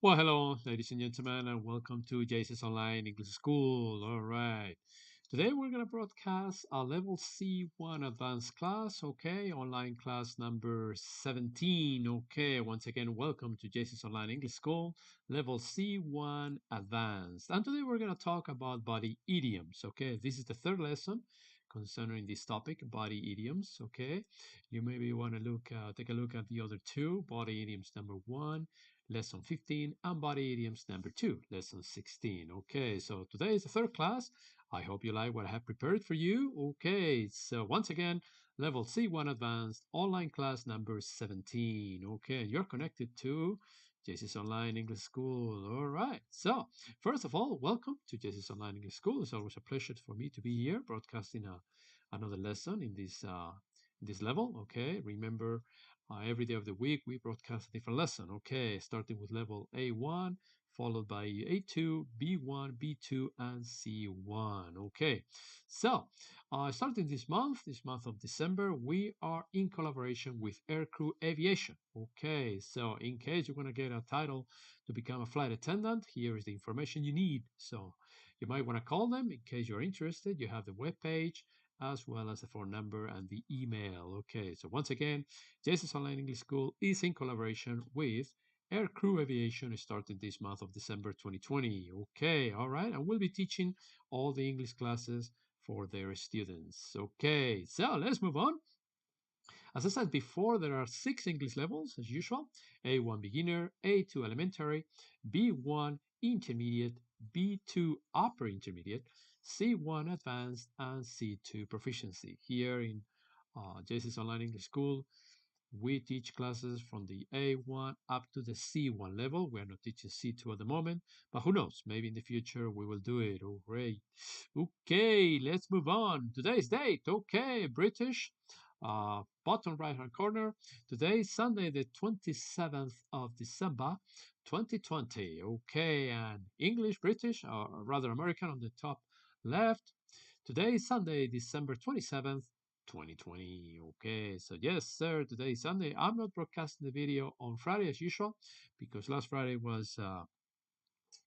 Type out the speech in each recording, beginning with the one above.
Well, hello, ladies and gentlemen, and welcome to JC's Online English School. All right. Today we're going to broadcast a level C1 advanced class, okay? Online class number 17, okay? Once again, welcome to JC's Online English School, level C1 advanced. And today we're going to talk about body idioms, okay? This is the third lesson concerning this topic, body idioms, okay? You maybe want to take a look at the other two, body idioms number 1, lesson 15, and body idioms number 2, lesson 16. Okay, so today is the third class. I hope you like what I have prepared for you. Okay, so once again, level C1 advanced online class number 17. Okay, you're connected to JC's Online English School. All right, so first of all, welcome to JC's Online English School. It's always a pleasure for me to be here broadcasting another lesson in this level. Okay, remember every day of the week, we broadcast a different lesson. Okay, starting with level A1, followed by A2, B1, B2, and C1. Okay, so starting this month of December, we are in collaboration with Aircrew Aviation. Okay, so in case you want to get a title to become a flight attendant, here is the information you need. So you might want to call them in case you're interested. You have the web page as well as the phone number and the email. Okay, so once again, JS's Online English School is in collaboration with Aircrew Aviation starting this month of December 2020. Okay, all right, and we'll be teaching all the English classes for their students. Okay, so let's move on. As I said before, there are 6 English levels as usual: A1 beginner, A2 elementary, B1 intermediate, B2 upper intermediate, C1 advanced, and C2 proficiency. Here in JC's Online English School, we teach classes from the A1 up to the C1 level. We are not teaching C2 at the moment, but who knows? Maybe in the future we will do it. All right. Okay, let's move on. Today's date. Okay, British. Bottom right hand corner. Today is Sunday, the 27th of December, 2020. Okay, and English, British, or rather American on the top left. Today is Sunday, December 27th, 2020. Okay, so yes, sir, today is Sunday. I'm not broadcasting the video on Friday as usual because last Friday was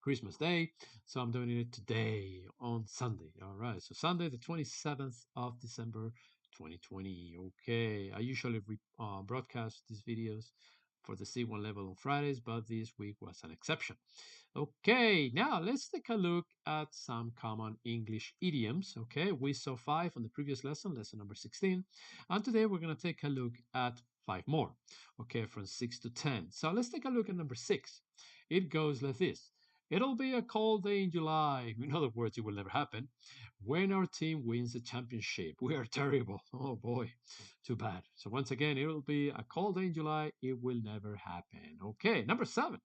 Christmas Day, so I'm doing it today on Sunday. All right, so Sunday, the 27th of December, 2020. Okay, I usually broadcast these videos for the C1 level on Fridays, but this week was an exception. Okay, now let's take a look at some common English idioms. Okay, we saw 5 on the previous lesson, lesson number 16, and today we're going to take a look at 5 more. Okay, from 6 to 10. So let's take a look at number 6. It goes like this. It'll be a cold day in July. In other words, it will never happen. When our team wins the championship, we are terrible. Oh boy, too bad. So once again, it will be a cold day in July. It will never happen. Okay, number 7.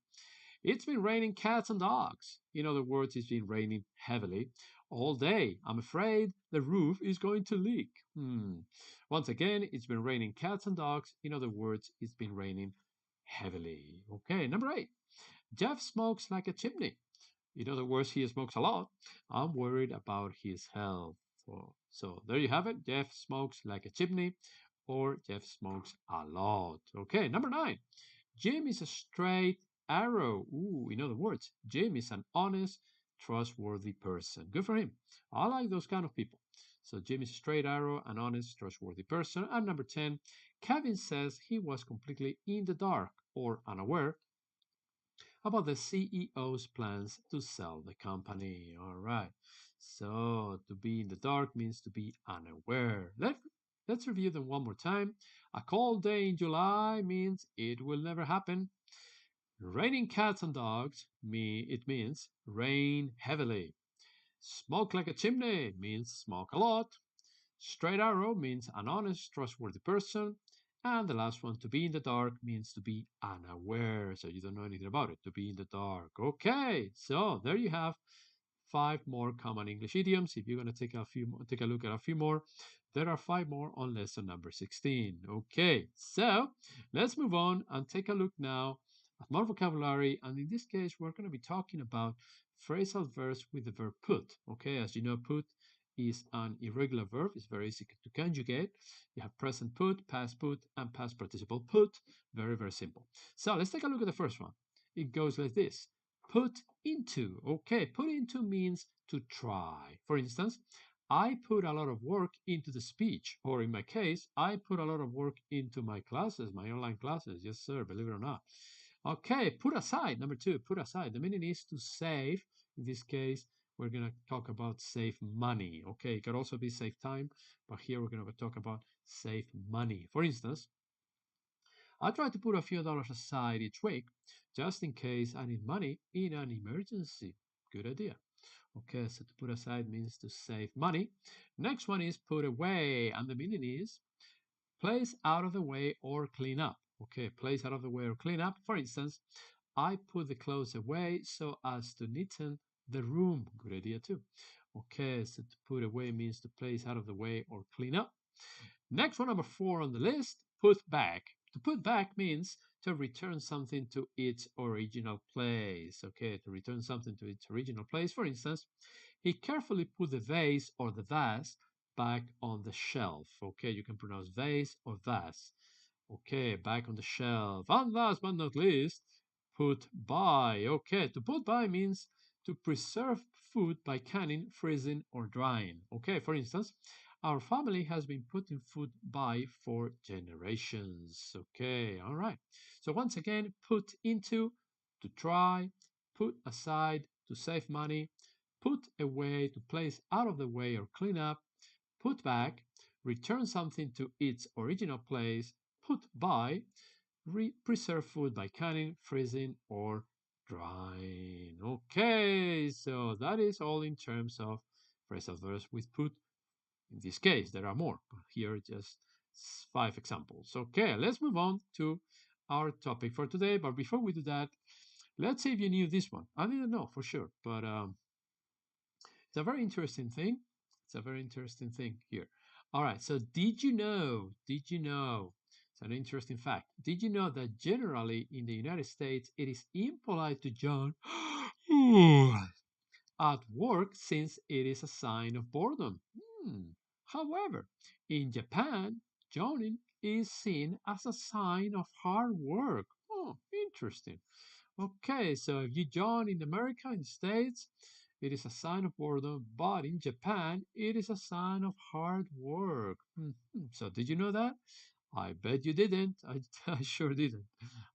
It's been raining cats and dogs. In other words, it's been raining heavily all day. I'm afraid the roof is going to leak. Once again, it's been raining cats and dogs. In other words, it's been raining heavily. Okay, number 8. Jeff smokes like a chimney. In other words, he smokes a lot. I'm worried about his health. So there you have it. Jeff smokes like a chimney, or Jeff smokes a lot. Okay, number 9. Jim is a straight arrow. Ooh, in other words, Jim is an honest, trustworthy person. Good for him. I like those kind of people. So Jim is a straight arrow, an honest, trustworthy person. And number 10, Kevin says he was completely in the dark or unaware about the CEO's plans to sell the company. All right. So to be in the dark means to be unaware. Let's review them one more time. A cold day in July means it will never happen. Raining cats and dogs it means rain heavily. Smoke like a chimney means smoke a lot. Straight arrow means an honest, trustworthy person. And the last one, to be in the dark, means to be unaware. So you don't know anything about it, to be in the dark. Okay, so there you have 5 more common English idioms. If you're going to take a look at a few more, there are 5 more on lesson number 16. Okay, so let's move on and take a look now at more vocabulary. And in this case, we're going to be talking about phrasal verbs with the verb put. Okay, as you know, put is an irregular verb. It's very easy to conjugate. You have present put, past put, and past participle put. Very, very simple. So let's take a look at the first one. it goes like this. Put into. Okay, put into means to try. For instance, I put a lot of work into the speech, or in my case, I put a lot of work into my classes, my online classes. Yes, sir, believe it or not. Okay, put aside. Number two, put aside. The meaning is to save. In this case, we're going to talk about save money. Okay, it could also be save time, but here we're going to talk about save money. For instance, I try to put a few dollars aside each week just in case I need money in an emergency. Good idea. Okay, so to put aside means to save money. Next one is put away, and the meaning is place out of the way or clean up. Okay, place out of the way or clean up. For instance, I put the clothes away so as to neaten the room. Good idea too. Okay, so to put away means to place out of the way or clean up. Next one, number 4 on the list, put back. To put back means to return something to its original place. Okay, to return something to its original place. For instance, he carefully put the vase or the vase back on the shelf. Okay, you can pronounce vase or vase. Okay, back on the shelf. And last but not least, put by. Okay, to put by means to preserve food by canning, freezing, or drying. Okay, for instance, our family has been putting food by for generations. Okay, all right. So once again, put into, to try, put aside, to save money, put away, to place out of the way or clean up, put back, return something to its original place, put by, preserve food by canning, freezing, or drying. Okay, so that is all in terms of phrasal verbs with put. In this case, there are more, but here just 5 examples. Okay, let's move on to our topic for today. But before we do that, let's see if you knew this one. I didn't know for sure, but it's a very interesting thing. It's a very interesting thing here. All right, so did you know, it's an interesting fact. Did you know that generally in the United States, it is impolite to yawn at work since it is a sign of boredom? However, in Japan, yawning is seen as a sign of hard work. Oh, interesting. Okay, so if you yawn in America, in the States, it is a sign of boredom, but in Japan, it is a sign of hard work. So, did you know that? I bet you didn't. I sure didn't.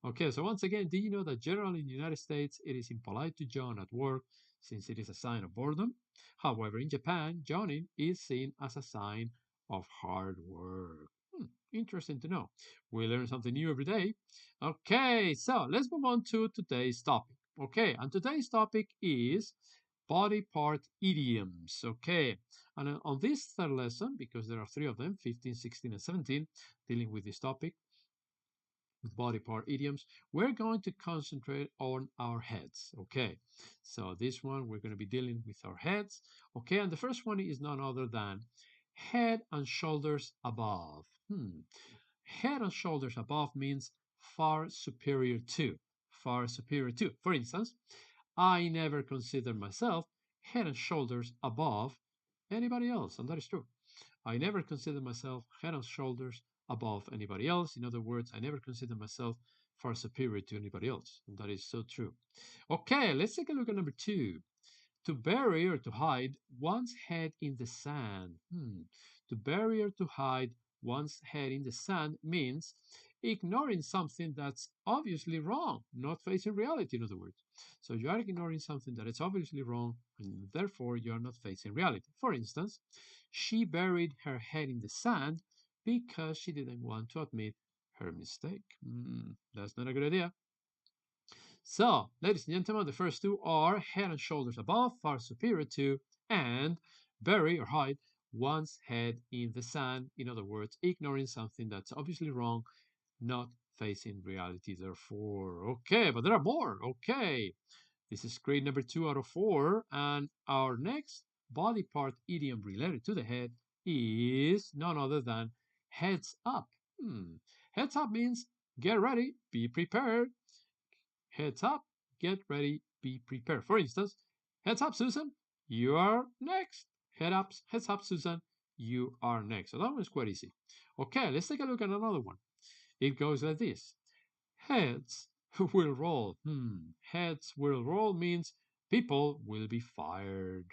Okay, so once again, did you know that generally in the United States, it is impolite to yawn at work since it is a sign of boredom? However, in Japan, yawning is seen as a sign of hard work. Interesting to know. We learn something new every day. Okay, so let's move on to today's topic. Okay, and today's topic is body part idioms. Okay, and on this third lesson, because there are 3 of them, 15, 16, and 17, dealing with this topic, with body part idioms, we're going to concentrate on our heads. Okay, so this one we're going to be dealing with our heads. Okay, and the first one is none other than head and shoulders above. Head and shoulders above means far superior to. Far superior to. For instance, I never consider myself head and shoulders above anybody else, and that is true. I never consider myself head and shoulders above anybody else. In other words, I never consider myself far superior to anybody else, and that is so true. Okay, let's take a look at number 2. To bury or to hide one's head in the sand. To bury or to hide one's head in the sand means ignoring something that's obviously wrong, not facing reality, in other words. So you are ignoring something that is obviously wrong, and therefore you are not facing reality. For instance, she buried her head in the sand because she didn't want to admit her mistake. That's not a good idea. So, ladies and gentlemen, the first 2 are head and shoulders above, far superior to, and bury or hide one's head in the sand. In other words, ignoring something that's obviously wrong, not facing reality, therefore. Okay, but there are more. Okay, this is grade number 2 out of 4. And our next body part idiom related to the head is none other than heads up. Heads up means get ready, be prepared. Heads up, get ready, be prepared. For instance, heads up, Susan, you are next. Heads up, Susan, you are next. So that one's quite easy. Okay, let's take a look at another one. It goes like this. Heads will roll. Heads will roll means people will be fired.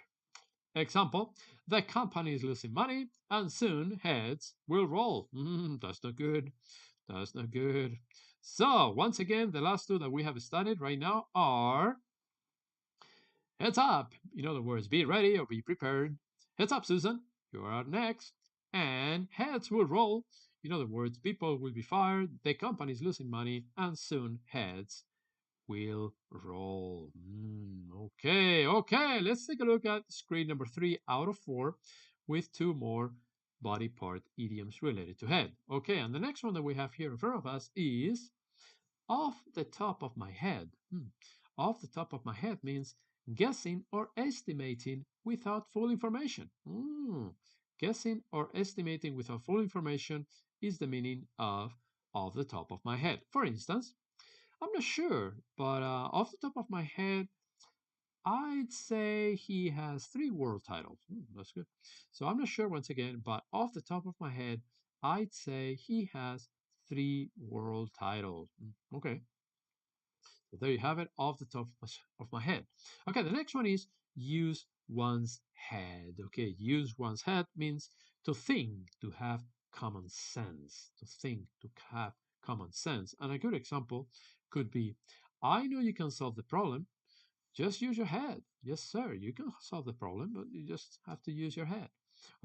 Example, the company is losing money and soon heads will roll. That's not good. That's not good. So, once again, the last two that we have studied right now are heads up. In other words, be ready or be prepared. Heads up, Susan. You are next. And heads will roll. In other words, people will be fired, the company is losing money, and soon heads will roll. Okay. Let's take a look at screen number 3 out of 4 with two more body part idioms related to head. Okay, and the next one that we have here in front of us is off the top of my head. Off the top of my head means guessing or estimating without full information. Guessing or estimating without full information is the meaning of off the top of my head. For instance, I'm not sure, but off the top of my head, I'd say he has 3 world titles. That's good. So I'm not sure once again, but off the top of my head, I'd say he has 3 world titles. Okay. So there you have it, off the top of my head. Okay, the next one is use one's head. Okay, use one's head means to think, to have common sense. To think, to have common sense. And a good example could be, I know you can solve the problem. Just use your head. Yes, sir, you can solve the problem, but you just have to use your head.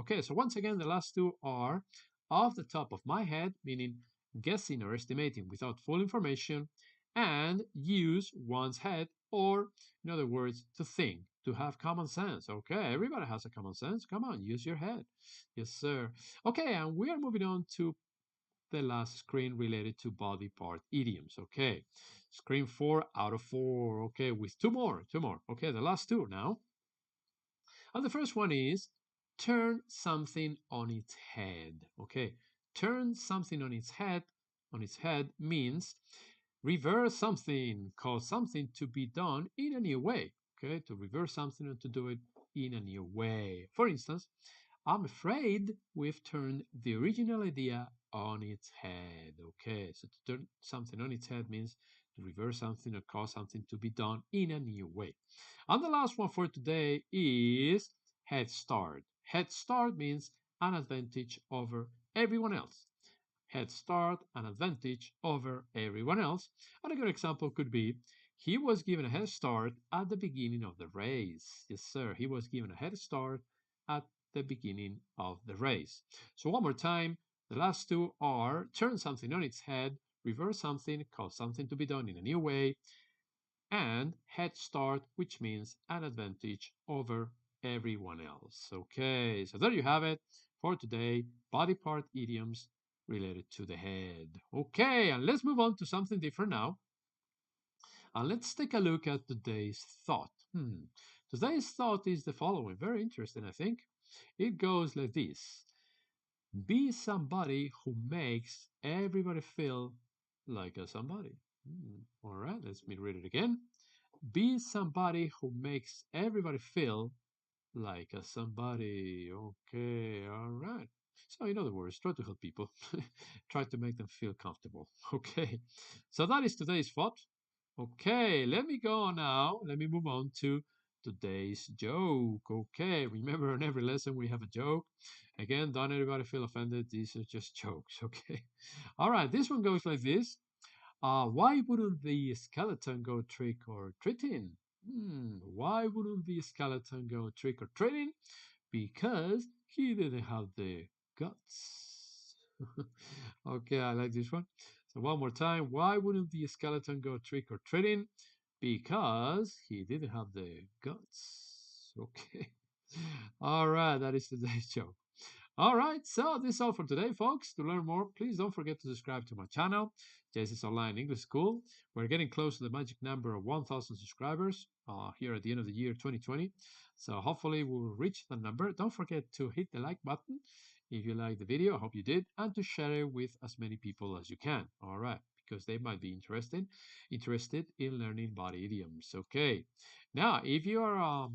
Okay, so once again, the last two are off the top of my head, meaning guessing or estimating without full information, and use one's head, or in other words, to think, to have common sense. Okay, everybody has a common sense. Come on, use your head. Yes, sir. Okay, and we are moving on to the last screen related to body part idioms. Okay, screen 4 out of 4. Okay, with two more. Okay, the last two now. And the first one is turn something on its head. Okay, turn something on its head. On its head means reverse something, cause something to be done in a new way. Okay, to reverse something and to do it in a new way. For instance, I'm afraid we've turned the original idea on its head. Okay, so to turn something on its head means to reverse something or cause something to be done in a new way. And the last one for today is head start. Head start means an advantage over everyone else. Head start, an advantage over everyone else. And a good example could be he was given a head start at the beginning of the race. Yes, sir, he was given a head start at the beginning of the race. So, one more time, the last two are turn something on its head, reverse something, cause something to be done in a new way, and head start, which means an advantage over everyone else. Okay, so there you have it for today, body part idioms related to the head. Okay, and let's move on to something different now. And let's take a look at today's thought. Today's thought is the following. Very interesting, I think. It goes like this. Be somebody who makes everybody feel like a somebody. All right, let me read it again. Be somebody who makes everybody feel like a somebody. Okay, all right. So, in other words, try to help people, try to make them feel comfortable. Okay, so that is today's thought. Okay, let me go now. Let me move on to today's joke. Okay, remember in every lesson we have a joke. Again, don't everybody feel offended. These are just jokes. Okay, all right. This one goes like this. Why wouldn't the skeleton go trick or treating? Why wouldn't the skeleton go trick or treating? Because he didn't have the guts. Okay, I like this one. So, one more time. Why wouldn't the skeleton go trick or treating? Because he didn't have the guts. Okay. All right, that is today's joke. All right, so this is all for today, folks. To learn more, please don't forget to subscribe to my channel, JS's Online English School. We're getting close to the magic number of 1,000 subscribers here at the end of the year 2020. So hopefully we'll reach that number. Don't forget to hit the like button if you like the video. I hope you did, and to share it with as many people as you can. All right, because they might be interested in learning body idioms. Okay, now if you are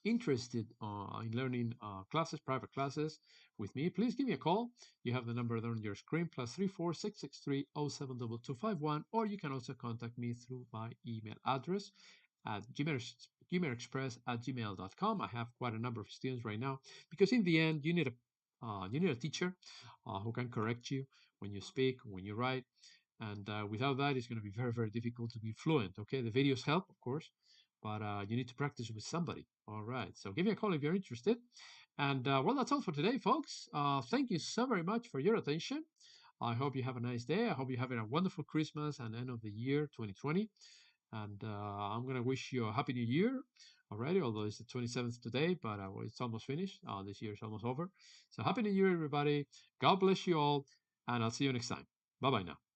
interested in learning classes, private classes, with me, please give me a call. You have the number there on your screen, +34 663 072251, or you can also contact me through my email address at gmailexpress at gmail.com. I have quite a number of students right now because in the end, you need a teacher who can correct you when you speak, when you write, and without that, it's going to be very, very difficult to be fluent. Okay, the videos help, of course, but you need to practice with somebody. All right, so give me a call if you're interested. And well, that's all for today, folks. Thank you so very much for your attention. I hope you have a nice day. I hope you're having a wonderful Christmas and end of the year 2020. And I'm going to wish you a happy new year already, although it's the 27th today, but it's almost finished. This year is almost over. So happy new year, everybody. God bless you all, and I'll see you next time. Bye bye now.